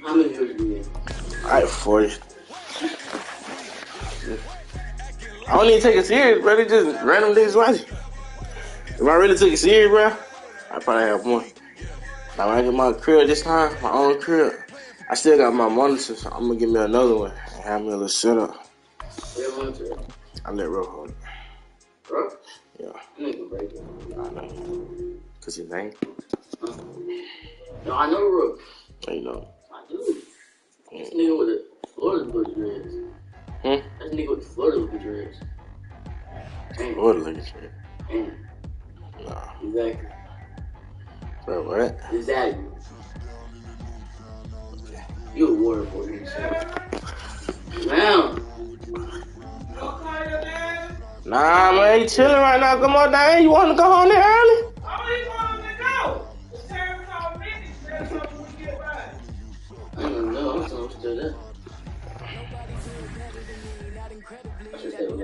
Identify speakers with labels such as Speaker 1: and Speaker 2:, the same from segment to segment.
Speaker 1: How many years do you get?
Speaker 2: I 40. I don't even take it serious, bro. They just random niggas watching. If I really took it serious, bro, I probably have one. Now when I get my crib this time, my own crib, I still got my monitor, so I'm gonna get me another one and have me a little setup.
Speaker 1: Where monitor?
Speaker 2: I let Ro hold it.
Speaker 1: Bro?
Speaker 2: Yeah.
Speaker 1: Nigga break it.
Speaker 2: I know. Cause his name?
Speaker 1: No, I know Ro.
Speaker 2: No, you know.
Speaker 1: I do. This nigga with the Florida looking dreads. That nigga with the Florida looking dreads.
Speaker 2: Florida looking dreads? Nah.
Speaker 1: Exactly.
Speaker 2: Bro, what?
Speaker 1: Exactly. You a warrior for me, Now.
Speaker 2: Nah, man, you chilling right now. Come on down. You want to go home there early?
Speaker 3: Oh, you want to go? It's time to call business. That's something we get right.
Speaker 1: I don't know. I'm still there. I should stay with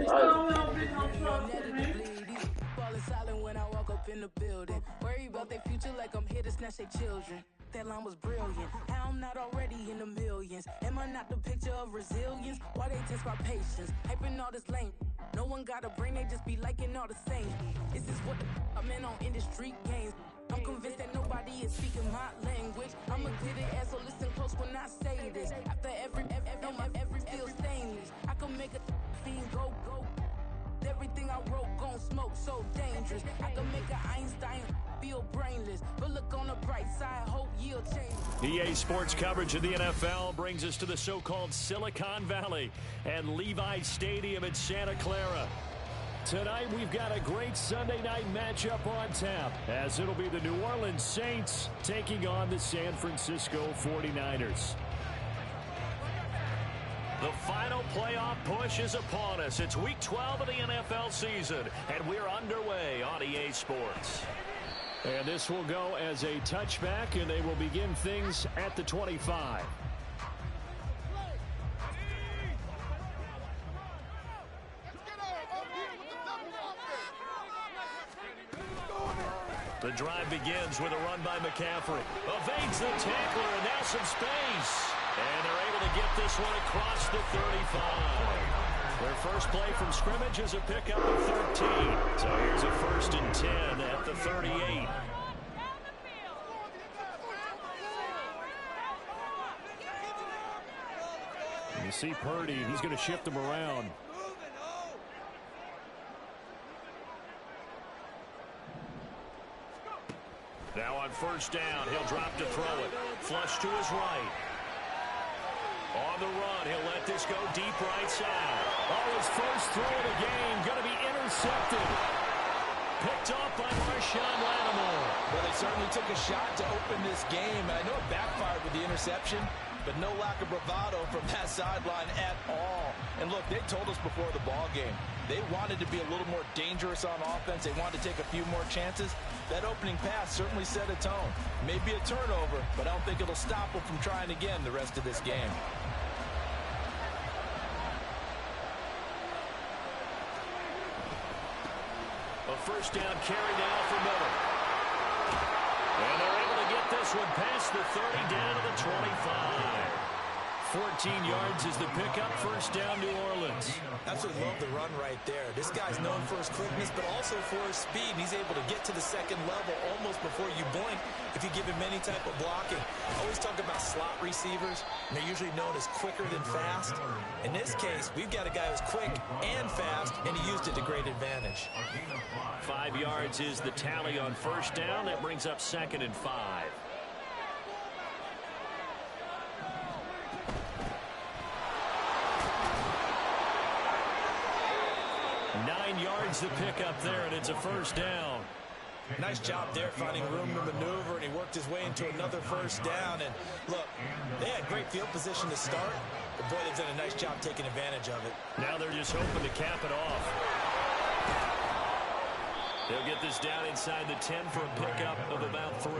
Speaker 4: when I walk up in the building. Worry about their future like I'm here to snatch their children. That line was brilliant. How I'm not already in the millions. Am I not the picture of resilience? Why they test my patience? Hyping all this lame. No one got a brain, they just be liking all the same. This is what I'm in on industry games. I'm convinced that nobody is speaking my language. I'm a good ass, so listen close when I say this. After every feel stainless. I can make a fiend go. Everything I wrote gon' smoke, so dangerous. I can make an Einstein feel brainless. But look on the bright side, hope yield change.
Speaker 5: EA Sports coverage of the NFL brings us to the so-called Silicon Valley and Levi Stadium in Santa Clara. Tonight we've got a great Sunday night matchup on tap, as it'll be the New Orleans Saints taking on the San Francisco 49ers. The final playoff push is upon us. It's week 12 of the NFL season, and we're underway on EA Sports. And this will go as a touchback, and they will begin things at the 25. The drive begins with a run by McCaffrey. Evades the tackler, and now some space. And they're able to get this one across the 35. Their first play from scrimmage is a pickup of 13. So here's a 1st and 10 at the 38. You see Purdy, he's going to shift them around. Now on 1st down, he'll drop to throw it. Flush to his right. On the run, he'll let this go deep right side. Oh, his first throw of the game, going to be intercepted. Picked off by Marshawn Lattimore.
Speaker 6: Well, they certainly took a shot to open this game. And I know it backfired with the interception, but no lack of bravado from that sideline at all. And look, they told us before the ball game, they wanted to be a little more dangerous on offense. They wanted to take a few more chances. That opening pass certainly set a tone. Maybe a turnover, but I don't think it'll stop them from trying again the rest of this game.
Speaker 5: A 1st down carry now for Miller. And they're able to get this one past the 30 down to the 25. 14 yards is the pickup. 1st down, New Orleans.
Speaker 6: Absolutely love the run right there. This guy's known for his quickness, but also for his speed. And he's able to get to the second level almost before you blink if you give him any type of blocking. I always talk about slot receivers, and they're usually known as quicker than fast. In this case, we've got a guy who's quick and fast, and he used it to great advantage.
Speaker 5: 5 yards is the tally on 1st down. That brings up 2nd and 5. 9 yards to pick up there, and it's a 1st down.
Speaker 6: Nice job there finding room to maneuver, and he worked his way into another 1st down. And look, they had great field position to start, but boy, they've done a nice job taking advantage of it.
Speaker 5: Now they're just hoping to cap it off. They'll get this down inside the 10 for a pickup of about 3.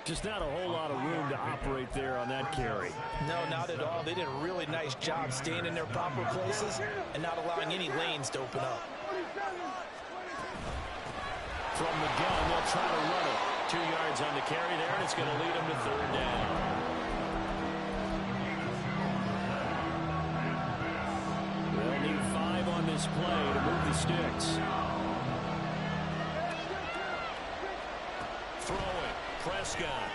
Speaker 5: Just not a whole lot of room to operate there on that carry.
Speaker 6: No, not at all. They did a really nice job staying in their proper places and not allowing any lanes to open up.
Speaker 5: From the gun, they'll try to run it. 2 yards on the carry there, and it's going to lead them to 3rd down. this play to move the sticks. Throwing, Prescott.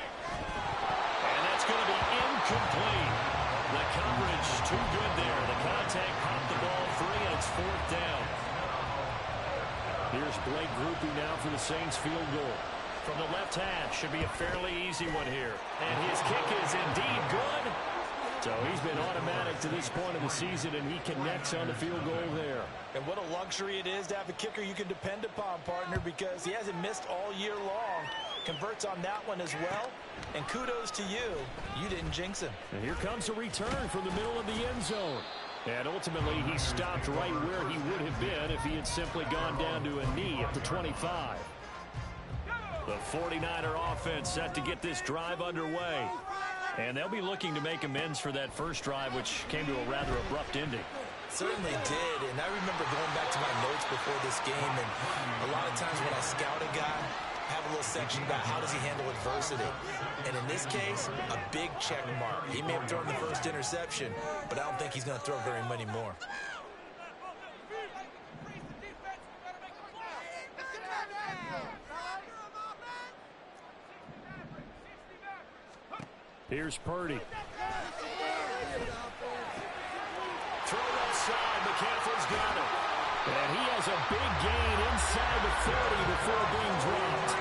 Speaker 5: And that's going to be incomplete. The coverage too good there. The contact popped the ball free, and it's 4th down. Here's Blake Grupe now for the Saints field goal. From the left hash, should be a fairly easy one here. And his kick is indeed good. So he's been automatic to this point of the season, and he connects on the field goal there.
Speaker 6: And what a luxury it is to have a kicker you can depend upon, partner, because he hasn't missed all year long. Converts on that one as well. And kudos to you. You didn't jinx him.
Speaker 5: And here comes a return from the middle of the end zone. And ultimately, he stopped right where he would have been if he had simply gone down to a knee at the 25. The 49er offense set to get this drive underway. And they'll be looking to make amends for that first drive, which came to a rather abrupt ending.
Speaker 6: Certainly did, and I remember going back to my notes before this game, and a lot of times when I scout a guy, I have a little section about how does he handle adversity. And in this case, a big check mark. He may have thrown the first interception, but I don't think he's going to throw very many more.
Speaker 5: Here's Purdy. Throw left side. McCaffrey's got it. And he has a big gain inside the 30 before being dropped.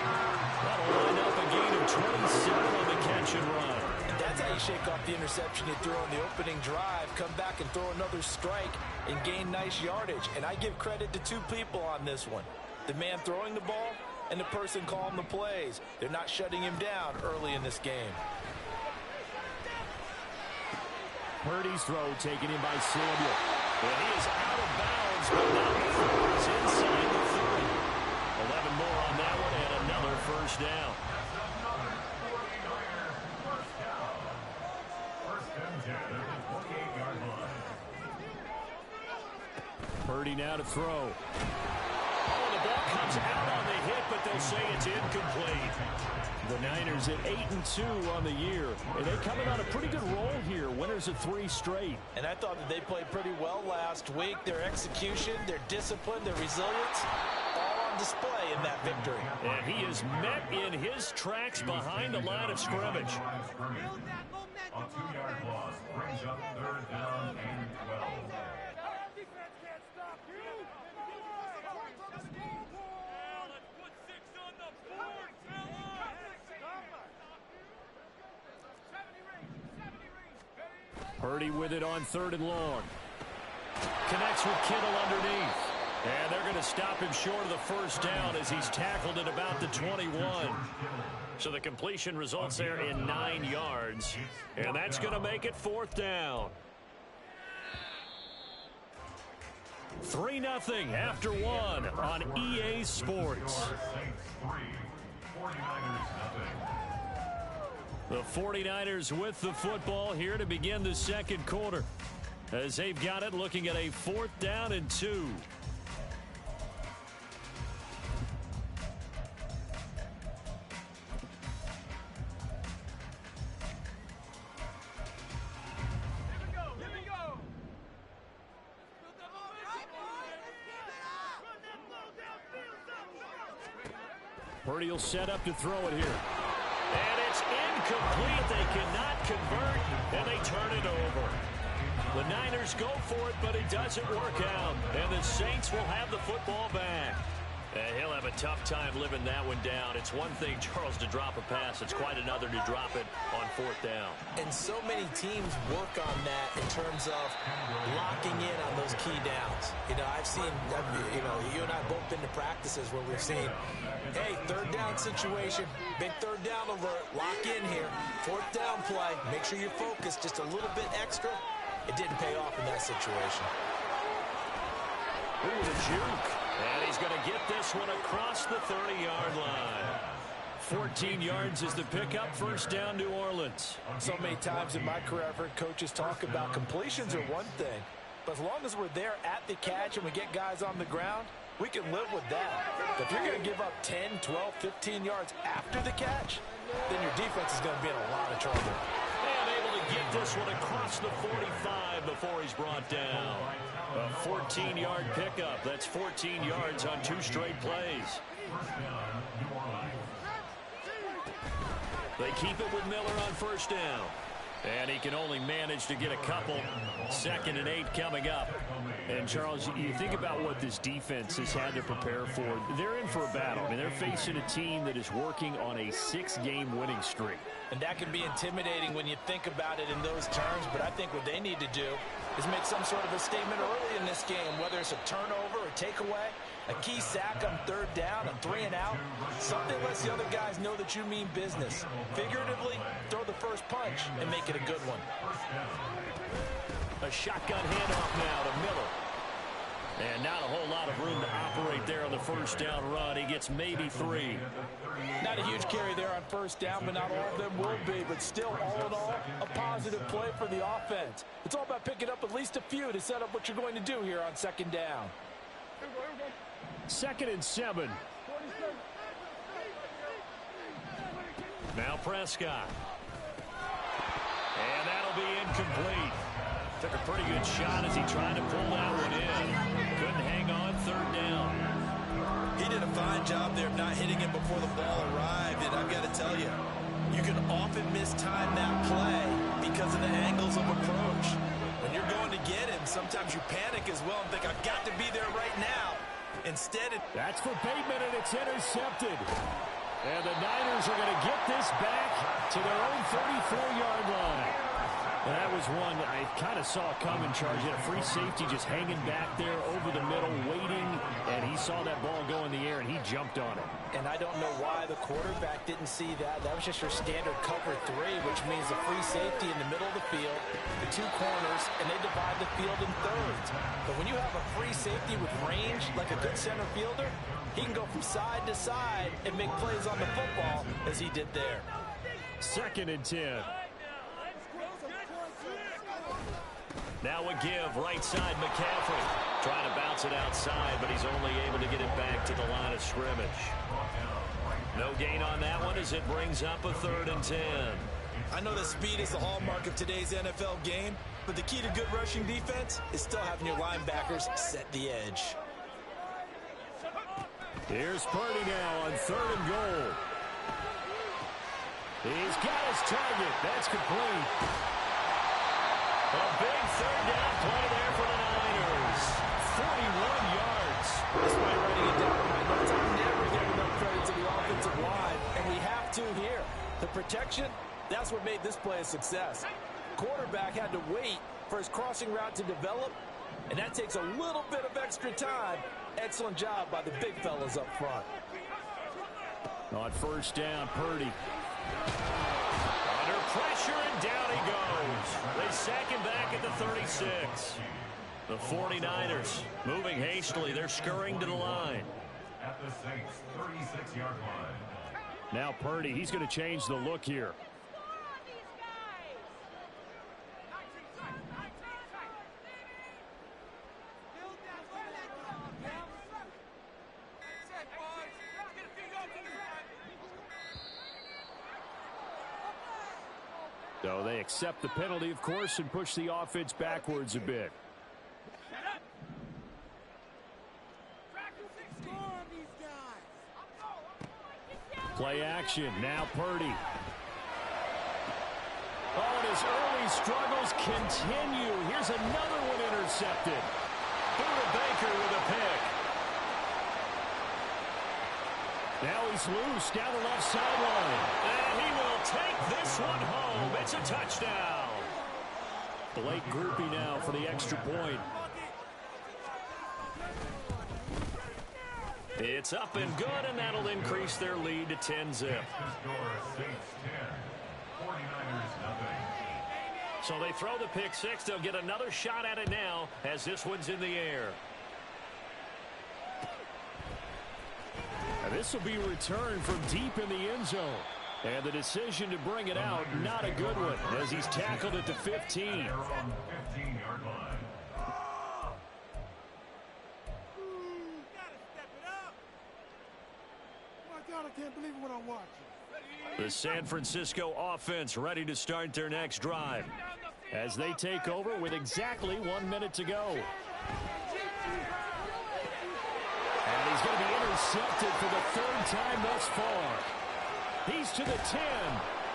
Speaker 5: That'll line up a gain of 27 on the catch and run.
Speaker 6: And that's how you shake off the interception you threw on the opening drive, come back and throw another strike and gain nice yardage. And I give credit to two people on this one. The man throwing the ball and the person calling the plays. They're not shutting him down early in this game.
Speaker 5: Purdy's throw taken in by Samuel. And he is out of bounds, but now the throw is inside the 30. 11 more on that one and another first down. Purdy now to throw. Oh, the ball comes out on the hit, but they'll say it's incomplete. The Niners at 8-2 on the year. And they're coming on a pretty good roll here. Winners of 3 straight.
Speaker 6: And I thought that they played pretty well last week. Their execution, their discipline, their resilience, all on display in that victory.
Speaker 5: And he is met in his tracks behind the line of scrimmage.
Speaker 7: A 2-yard loss brings up 3rd down and 12.
Speaker 5: Purdy with it on 3rd and long. Connects with Kittle underneath. And they're going to stop him short of the first down as he's tackled at about the 21. So the completion results there in 9 yards. And that's going to make it 4th down. 3-0 after 1 on EA Sports. The 49ers with the football here to begin the second quarter. As they've got it, looking at a 4th down and 2. Purdy will set up to throw it here. And it's incomplete. They cannot convert, and they turn it over. The Niners go for it, but it doesn't work out. And the Saints will have the football back. And he'll have a tough time living that one down. It's one thing, Charles, to drop a pass. It's quite another to drop it on 4th down.
Speaker 6: And so many teams work on that in terms of locking in on those key downs. You know, I've seen, you and I have both been to practices where we've seen, hey, 3rd down situation, big 3rd down alert, lock in here, 4th down play, make sure you're focused just a little bit extra. It didn't pay off in that situation.
Speaker 5: Ooh, the juke. And he's going to get this one across the 30-yard line. 14 yards is the pickup. First down, New Orleans.
Speaker 6: So many times in my career, I've heard coaches talk about completions are one thing. But as long as we're there at the catch and we get guys on the ground, we can live with that. But if you're going to give up 10, 12, 15 yards after the catch, then your defense is going to be in a lot of trouble.
Speaker 5: And able to get this one across the 45 before he's brought down. A 14-yard pickup. That's 14 yards on 2 straight plays. They keep it with Miller on first down. And he can only manage to get a couple. 2nd and 8 coming up. And, Charles, you think about what this defense has had to prepare for. They're in for a battle. I mean, they're facing a team that is working on a 6-game winning streak.
Speaker 6: And that can be intimidating when you think about it in those terms. But I think what they need to do is make some sort of a statement early in this game, whether it's a turnover or takeaway, a key sack on 3rd down, a 3-and-out. Something lets the other guys know that you mean business. Figuratively, throw the first punch and make it a good one.
Speaker 5: A shotgun handoff now to Miller. And not a whole lot of room to operate there on the first down run. He gets maybe 3.
Speaker 6: Not a huge carry there on first down, but not all of them will be. But still, all in all, a positive play for the offense. It's all about picking up at least a few to set up what you're going to do here on 2nd down.
Speaker 5: 2nd and 7. Now Prescott. And that'll be incomplete. Took a pretty good shot as he tried to pull that one in. Couldn't hang on 3rd down.
Speaker 6: He did a fine job there of not hitting it before the ball arrived. And I've got to tell you, you can often mistime that play because of the angles of approach. When you're going to get him, sometimes you panic as well and think, I've got to be there right now. Instead,
Speaker 5: that's for Bateman, and it's intercepted. And the Niners are going to get this back to their own 34-yard line. And that was one I kind of saw coming, Charge. He had a free safety just hanging back there over the middle, waiting, and he saw that ball go in the air, and he jumped on it.
Speaker 6: And I don't know why the quarterback didn't see that. That was just your standard cover 3, which means the free safety in the middle of the field, the 2 corners, and they divide the field in thirds. But when you have a free safety with range, like a good center fielder, he can go from side to side and make plays on the football as he did there.
Speaker 5: 2nd and 10. Now a give, right side, McCaffrey. Trying to bounce it outside, but he's only able to get it back to the line of scrimmage. No gain on that one as it brings up a 3rd and 10.
Speaker 6: I know that speed is the hallmark of today's NFL game, but the key to good rushing defense is still having your linebackers set the edge.
Speaker 5: Here's Purdy now on 3rd and goal. He's got his target. That's complete. A big 3rd down play there for the Niners. 41 yards.
Speaker 6: Despite writing it down in my notes, I'm never giving enough credit to the offensive line, and we have to here. The protection, that's what made this play a success. Quarterback had to wait for his crossing route to develop, and that takes a little bit of extra time. Excellent job by the big fellas up front.
Speaker 5: On first down, Purdy. Under pressure, and down he goes. They sack him back at the 36. The 49ers moving hastily. They're scurrying to the line.
Speaker 7: At the Saints' 36-yard line.
Speaker 5: Now Purdy, he's going to change the look here. So they accept the penalty, of course, and push the offense backwards a bit. Play action. Now Purdy. Oh, and his early struggles continue. Here's another one intercepted. Buda Baker with a pick. Now he's loose down the left sideline. And he will take this one home. It's a touchdown. Blake Groupie now for the extra point. It's up and good, and that'll increase their lead to 10-zip. So they throw the pick six. They'll get another shot at it now as this one's in the air. And this will be returned from deep in the end zone. And the decision to bring it out, not a good one, as he's tackled at the 15.
Speaker 7: On the 15-yard line.
Speaker 3: God, I can't believe what I'm watching.
Speaker 5: The San Francisco offense ready to start their next drive as they take over with exactly 1 minute to go. And he's going to be intercepted for the third time thus far. He's to the 10.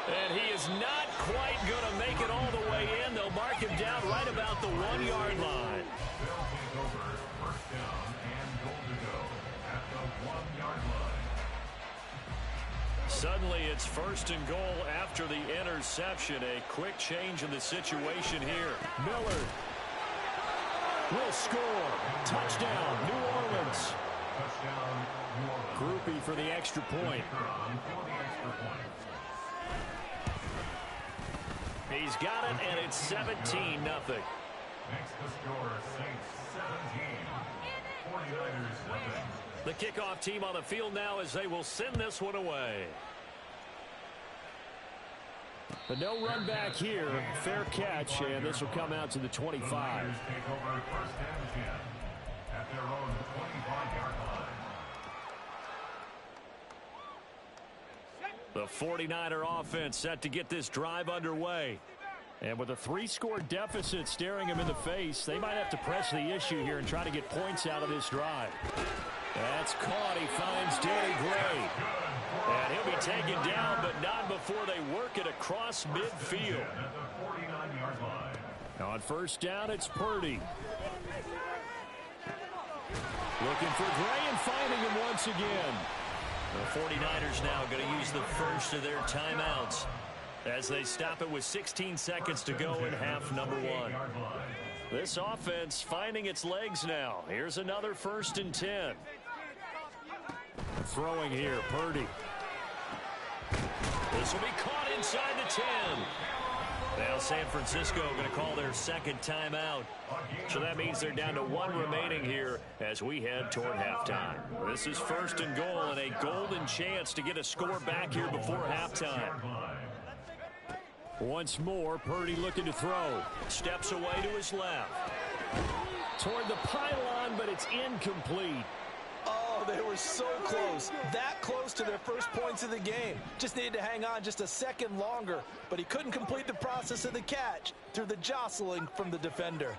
Speaker 5: And he is not quite going to make it all the way in. They'll mark him down right about the 1 yard line.
Speaker 7: They'll take over first down and goal to go at the 1 yard line.
Speaker 5: Suddenly it's first and goal after the interception. A quick change in the situation here. Miller will score. Touchdown, New Orleans.
Speaker 7: Touchdown, New Orleans.
Speaker 5: Groupie for the extra point. He's got it, and it's 17-0.
Speaker 7: Makes the score Saints 17, 49ers nothing.
Speaker 5: The kickoff team on the field now as they will send this one away. But no run back here. Fair catch, and this will come out to the 25.
Speaker 7: The Niners take over first and 10 at their own 25-yard line.
Speaker 5: The 49er offense set to get this drive underway. And with a 3-score deficit staring him in the face, they might have to press the issue here and try to get points out of this drive. That's caught. He finds Danny Gray. And he'll be taken down, but not before they work it across midfield.
Speaker 7: At the 49-yard line.
Speaker 5: On first down, it's Purdy. Looking for Gray and finding him once again. The 49ers now going to use the first of their timeouts as they stop it with 16 seconds to go in half number 1. This offense finding its legs now. Here's another first and 10. Throwing here, Purdy. This will be caught inside the 10. Now San Francisco going to call their second timeout. So that means they're down to 1 remaining here as we head toward halftime. This is first and goal and a golden chance to get a score back here before halftime. Once more, Purdy looking to throw. Steps away to his left. Toward the pylon, but it's incomplete.
Speaker 6: Oh, they were so close. That close to their first points of the game. Just needed to hang on just a second longer, but he couldn't complete the process of the catch through the jostling from the defender.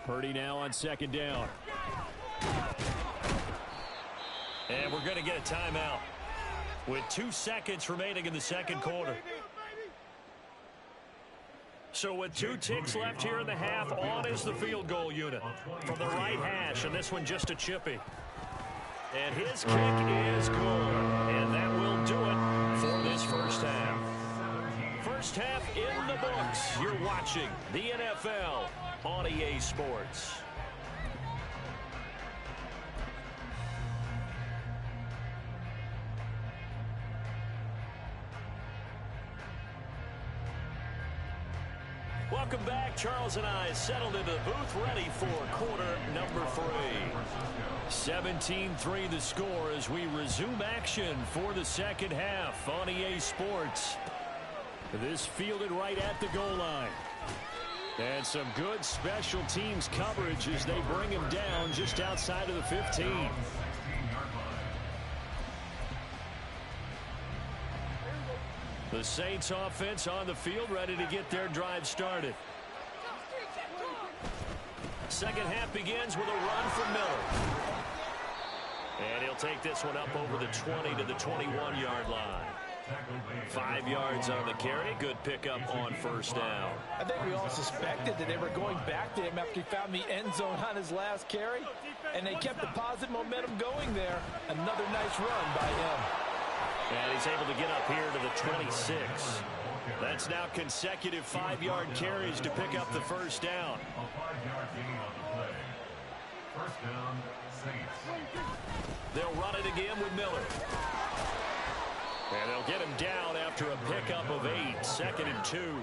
Speaker 5: Purdy now on second down. And we're going to get a timeout with 2 seconds remaining in the second quarter. So with 2 ticks left here in the half, on is the field goal unit from the right hash, and this one just a chippy. And his kick is good, and that will do it for this first half. First half in the books. You're watching the NFL on EA Sports. Welcome back. Charles and I settled into the booth, ready for quarter number 3. 17-3 the score as we resume action for the second half on EA Sports. This fielded right at the goal line. And some good special teams coverage as they bring him down just outside of the 15. The Saints offense on the field ready to get their drive started. Second half begins with a run from Miller. And he'll take this one up over the 20 to the 21-yard line. 5 yards on the carry. Good pickup on first down.
Speaker 6: I think we all suspected that they were going back to him after he found the end zone on his last carry. And they kept the positive momentum going there. Another nice run by him.
Speaker 5: And he's able to get up here to the 26. That's now consecutive 5-yard carries to pick up the first down.
Speaker 7: A 5-yard gain on the play. First down, Saints.
Speaker 5: They'll run it again with Miller. And they'll get him down after a pickup of 8, 2nd and 2.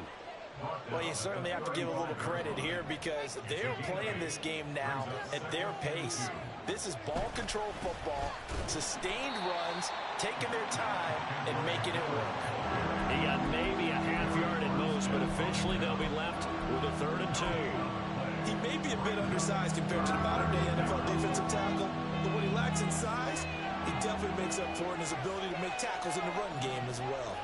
Speaker 6: Well, you certainly have to give a little credit here because they're playing this game now at their pace. This is ball control football, sustained runs, taking their time, and making it work.
Speaker 5: He got maybe a half yard at most, but officially they'll be left with a 3rd and 2.
Speaker 6: He may be a bit undersized compared to the modern-day NFL defensive tackle, but what he lacks in size, He definitely makes up for it in his ability to make tackles in the run game as well.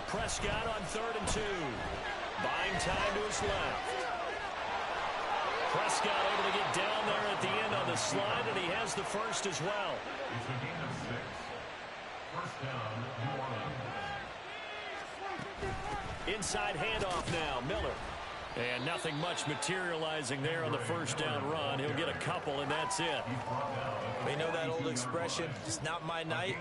Speaker 5: Prescott on 3rd and 2. Buying time to his left. Prescott able to get down there at the end on the slide, and he has the first as well.
Speaker 7: It's a gain of 6. First down, New Orleans.
Speaker 5: Inside handoff now, Miller. And nothing much materializing there on the first down run. He'll get a couple, and that's it.
Speaker 6: You know that old expression, it's not my night?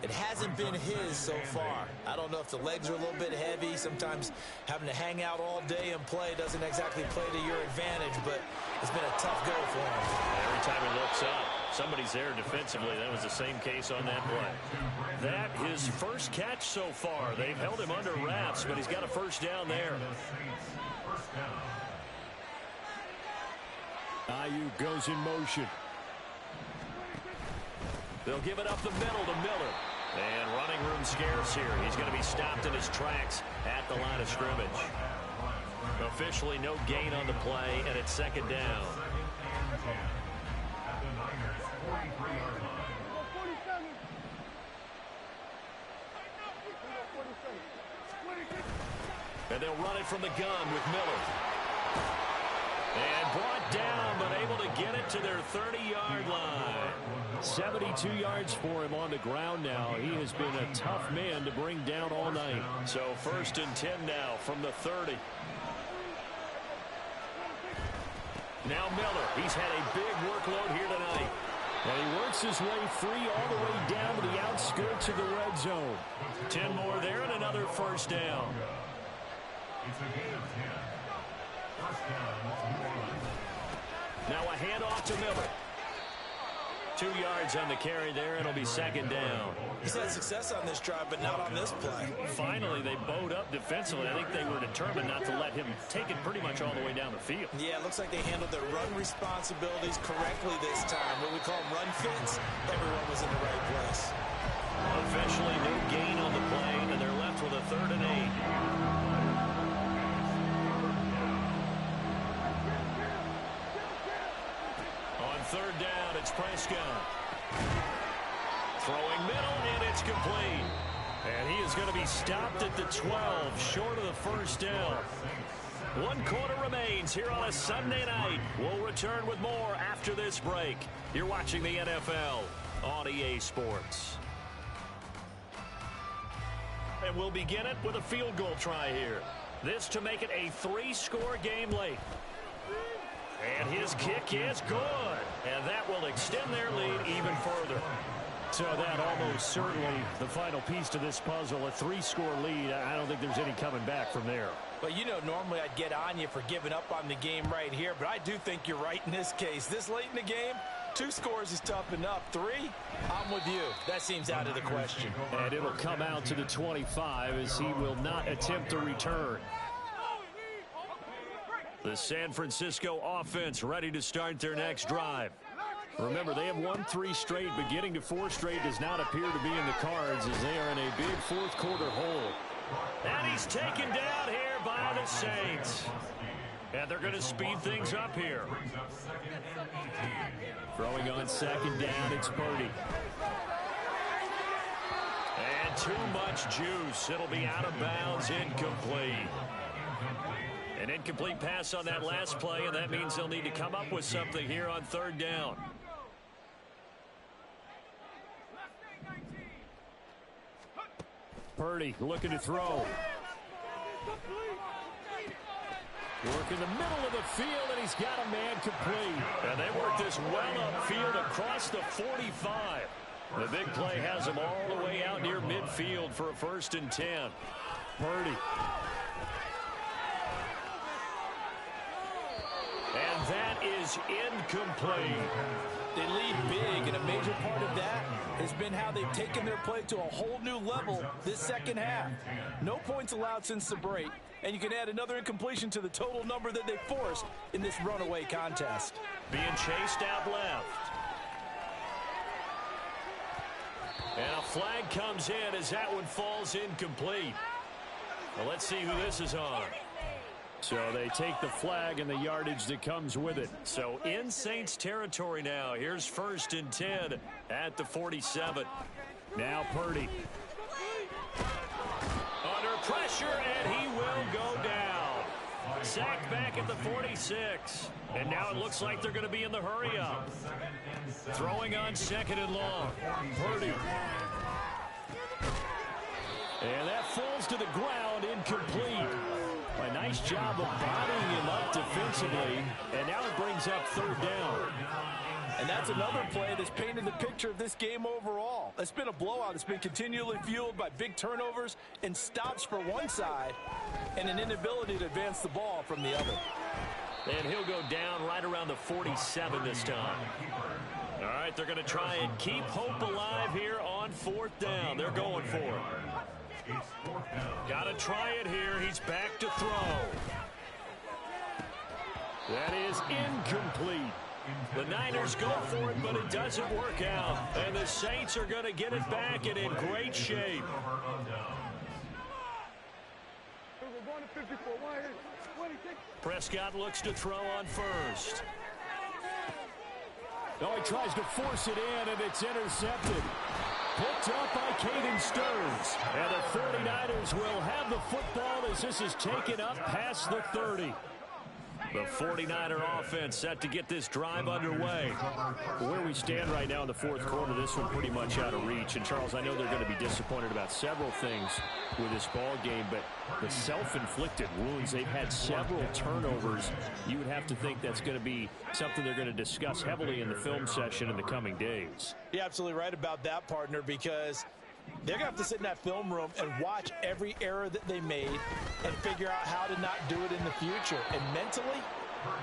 Speaker 6: It hasn't been his so far. I don't know if the legs are a little bit heavy. Sometimes having to hang out all day and play doesn't exactly play to your advantage, but it's been a tough go for him.
Speaker 5: Every time he looks up, somebody's there defensively. That was the same case on that play. That his first catch so far. They've held him under wraps, but he's got a first down there. Ayuk goes in motion. They'll give it up the middle to Miller. And running room scarce here. He's going to be stopped in his tracks at the line of scrimmage. Officially no gain on the play, and it's second down. And they'll run it from the gun with Miller. And brought down, but able to get it to their 30-yard line. 72 yards for him on the ground now. He has been a tough man to bring down all night. So 1st and 10 now from the 30. Now Miller. He's had a big workload here tonight. And he works his way free all the way down to the outskirts of the red zone. 10 more there and another first down.
Speaker 7: It's a gain of 10. First down, New Orleans.
Speaker 5: Now a handoff to Miller. 2 yards on the carry there. It'll be second down.
Speaker 6: He's had success on this drive, but not on this play.
Speaker 5: Finally, they bowed up defensively. I think they were determined not to let him take it pretty much all the way down the field.
Speaker 6: Yeah, it looks like they handled their run responsibilities correctly this time. What we call them run fits, everyone was in the right place.
Speaker 5: Officially no gain on the play, and they're left with a 3rd and 8. On 3rd down, it's Prescott. Throwing middle, and it's complete. And he is going to be stopped at the 12, short of the first down. 1 quarter remains here on a Sunday night. We'll return with more after this break. You're watching the NFL on EA Sports. And we'll begin it with a field goal try here. This to make it a 3-score game late. And his kick is good. And that will extend their lead even further. So that almost certainly the final piece to this puzzle, a 3-score lead. I don't think there's any coming back from there.
Speaker 6: But, you know, normally I'd get on you for giving up on the game right here, but I do think you're right in this case. This late in the game, 2 scores is tough enough. 3, I'm with you. That seems out of the question.
Speaker 5: And it'll come out to the 25 as he will not attempt to return. The San Francisco offense ready to start their next drive. Remember, they have won 3 straight, but getting to 4 straight does not appear to be in the cards as they are in a big 4th quarter hole. And he's taken down here by the Saints. And they're going to speed things up here. Throwing on 2nd down, it's Purdy. And too much juice. It'll be out of bounds, incomplete. An incomplete pass on that last play, and that means they'll need to come up with something here on 3rd down. Purdy looking to throw. Work in the middle of the field, and he's got a man complete. And they work this well upfield across the 45. The big play has him all the way out near midfield for a 1st and 10. Purdy. And that is incomplete.
Speaker 6: They lead big, and a major part of that has been how they've taken their play to a whole new level this second half. No points allowed since the break, and you can add another incompletion to the total number that they forced in this runaway contest.
Speaker 5: Being chased out left. And a flag comes in as that one falls incomplete. Well, let's see who this is on. So they take the flag and the yardage that comes with it. So in Saints territory now. Here's 1st and 10 at the 47. Now Purdy. Under pressure, and he will go down. Sacked back at the 46. And now it looks like they're going to be in the hurry-up. Throwing on 2nd and long. Purdy. And that falls to the ground, incomplete. A nice job of bodying him up defensively, and now it brings up 3rd down.
Speaker 6: And that's another play that's painted the picture of this game overall. It's been a blowout. It's been continually fueled by big turnovers and stops for one side and an inability to advance the ball from the other.
Speaker 5: And he'll go down right around the 47 this time. All right, they're going to try and keep hope alive here on 4th down. They're going for it. Got to try it here. He's back to throw. That is incomplete. The Niners go for it, but it doesn't work out. And the Saints are going to get it back and in great shape. Prescott looks to throw on 1st. Oh, he tries to force it in, and it's intercepted. Picked up by Caden Stearns. And the 49ers will have the football as this is taken up past the 30. The 49er offense set to get this drive underway. Where we stand right now in the 4th quarter, this one pretty much out of reach. And, Charles, I know they're going to be disappointed about several things with this ball game, but the self-inflicted wounds, they've had several turnovers. You would have to think that's going to be something they're going to discuss heavily in the film session in the coming days.
Speaker 6: You're absolutely right about that, partner, because they're going to have to sit in that film room and watch every error that they made and figure out how to not do it in the future. And mentally,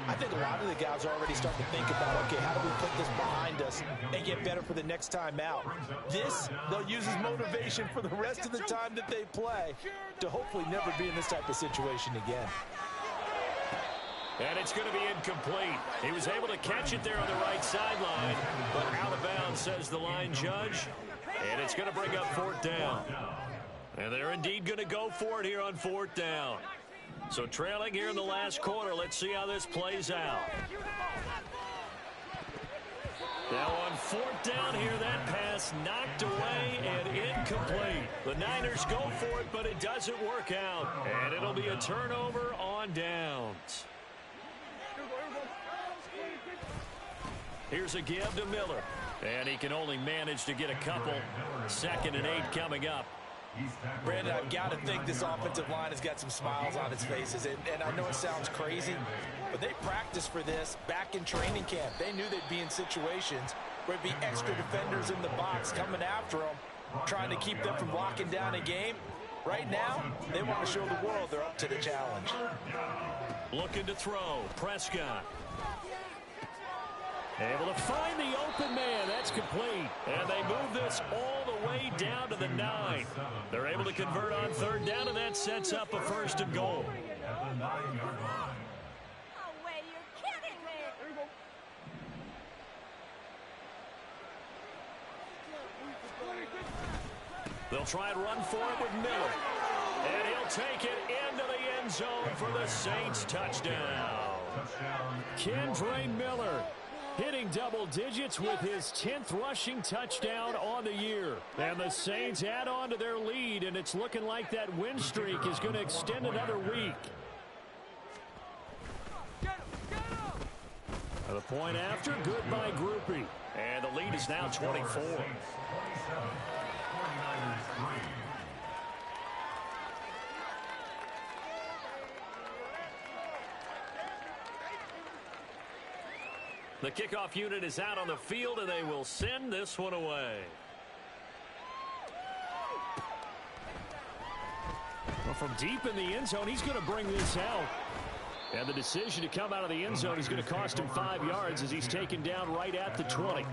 Speaker 6: I think a lot of the guys are already starting to think about, okay, how do we put this behind us and get better for the next time out? This, they'll use as motivation for the rest of the time that they play to hopefully never be in this type of situation again.
Speaker 5: And it's going to be incomplete. He was able to catch it there on the right sideline, but out of bounds, says the line judge. And it's going to bring up 4th down. And they're indeed going to go for it here on 4th down. So trailing here in the last quarter. Let's see how this plays out. Now on 4th down here, that pass knocked away and incomplete. The Niners go for it, but it doesn't work out. And it'll be a turnover on downs. Here's a give to Miller. And he can only manage to get a couple. 2nd and 8 coming up.
Speaker 6: Brandon, I've got to think this offensive line has got some smiles on its faces. And I know it sounds crazy, but they practiced for this back in training camp. They knew they'd be in situations where there'd be extra defenders in the box coming after them, trying to keep them from locking down a game. Right now, they want to show the world they're up to the challenge.
Speaker 5: Looking to throw. Prescott. Able to find the open man. That's complete. And they move this all the way down to the 9. They're able to convert on 3rd down, and that sets up a 1st and goal.
Speaker 8: No way, you're kidding me.
Speaker 5: They'll try and run for it with Miller. And he'll take it into the end zone for the Saints touchdown. Kendre Miller hitting double digits with his 10th rushing touchdown on the year. And the Saints add on to their lead, and it's looking like that win streak is going to extend another week. The point after, good by Groupie. And the lead is now 24. The kickoff unit is out on the field, and they will send this one away. Well, from deep in the end zone, he's going to bring this out. And the decision to come out of the end zone is going to cost him 5 yards as he's taken down right at the 20.
Speaker 3: Keep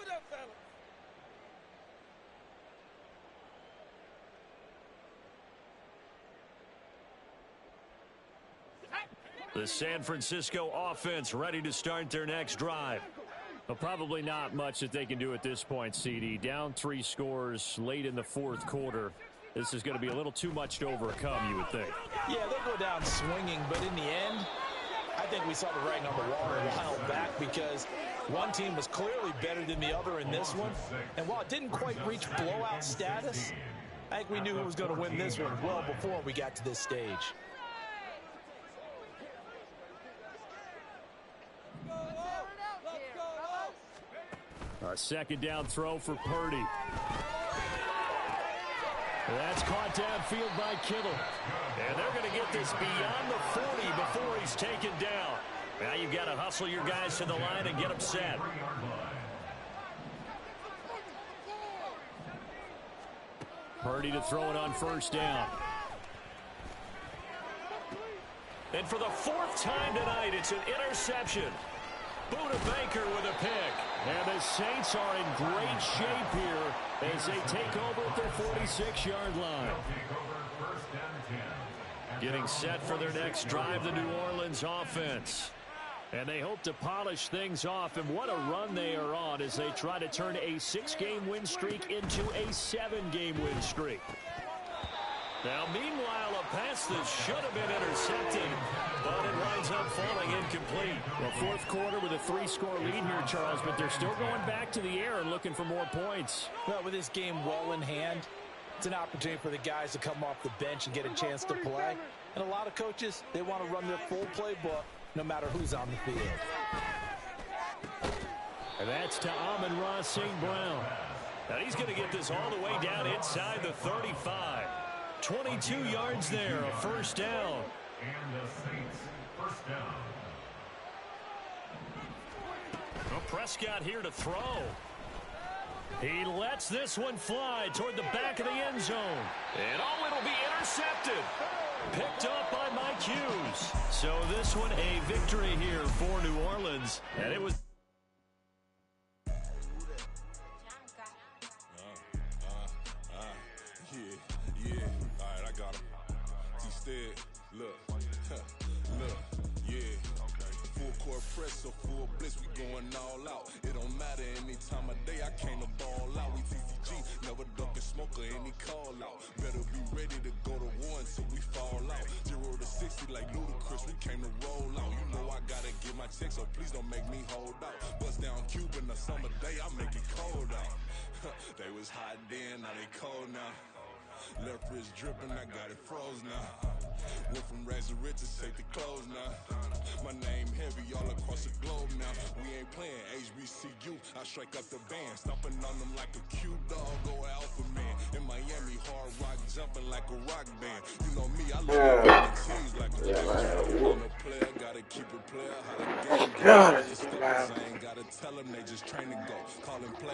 Speaker 3: it up, fellas.
Speaker 5: The San Francisco offense ready to start their next drive.
Speaker 9: Well, probably not much that they can do at this point, CD. Down 3 scores late in the 4th quarter.
Speaker 5: This is going to be a little too much to overcome, you would think.
Speaker 6: Yeah, they'll go down swinging, but in the end, I think we saw the writing on the wall a while back because one team was clearly better than the other in this one. And while it didn't quite reach blowout status, I think we knew who was going to win this one well before we got to this stage.
Speaker 5: A second down throw for Purdy. That's caught downfield by Kittle. And they're going to get this beyond the 40 before he's taken down. Now you've got to hustle your guys to the line and get them set. Purdy to throw it on first down. And for the 4th time tonight, it's an interception. Buda Baker with a pick. And the Saints are in great shape here as they take over at their 46-yard line. Getting set for their next drive, the New Orleans offense. And they hope to polish things off, and what a run they are on as they try to turn a 6-game win streak into a 7-game win streak. Now, meanwhile, a pass that should have been intercepted, but it winds up falling incomplete. Well, 4th quarter with a 3-score lead here, Charles, but they're still going back to the air and looking for more points.
Speaker 6: Well, with this game well in hand, it's an opportunity for the guys to come off the bench and get a chance to play. And a lot of coaches, they want to run their full playbook no matter who's on the field.
Speaker 5: And that's to Amon-Ra St. Brown. Now he's going to get this all the way down inside the 35. 22 yards there, a first down.
Speaker 7: And the Saints, first down.
Speaker 5: Well, Prescott here to throw. He lets this one fly toward the back of the end zone. And oh, it'll be intercepted. Picked up by Mike Hughes. So this one a victory here for New Orleans. And it was...
Speaker 9: Yeah. All right, I got him. Instead, look, yeah. Full court press, so full blitz, we going all out. It don't matter any time of day, I came to ball out. We TCG, never duck a smoker, any call out. Better be ready to go to war until we fall out. 0 to 60 like Ludacris, we came to roll out. You know I gotta get my check, so please don't make me hold out. Bust down Cuban a summer day, I make it cold out. They was hot then, now they cold now. Left wrist dripping, I got it froze now. Went from rags to riches, take the clothes now. My name heavy all across the globe now. We ain't playing HBCU, I strike up the band. Stomping on them like a cute dog, go alpha man. In Miami, hard rock jumping like a rock band. You know me, I love the teams like a I'm a player, gotta keep it player. How the game goes. I ain't gotta tell them, they just train to go. Call and play.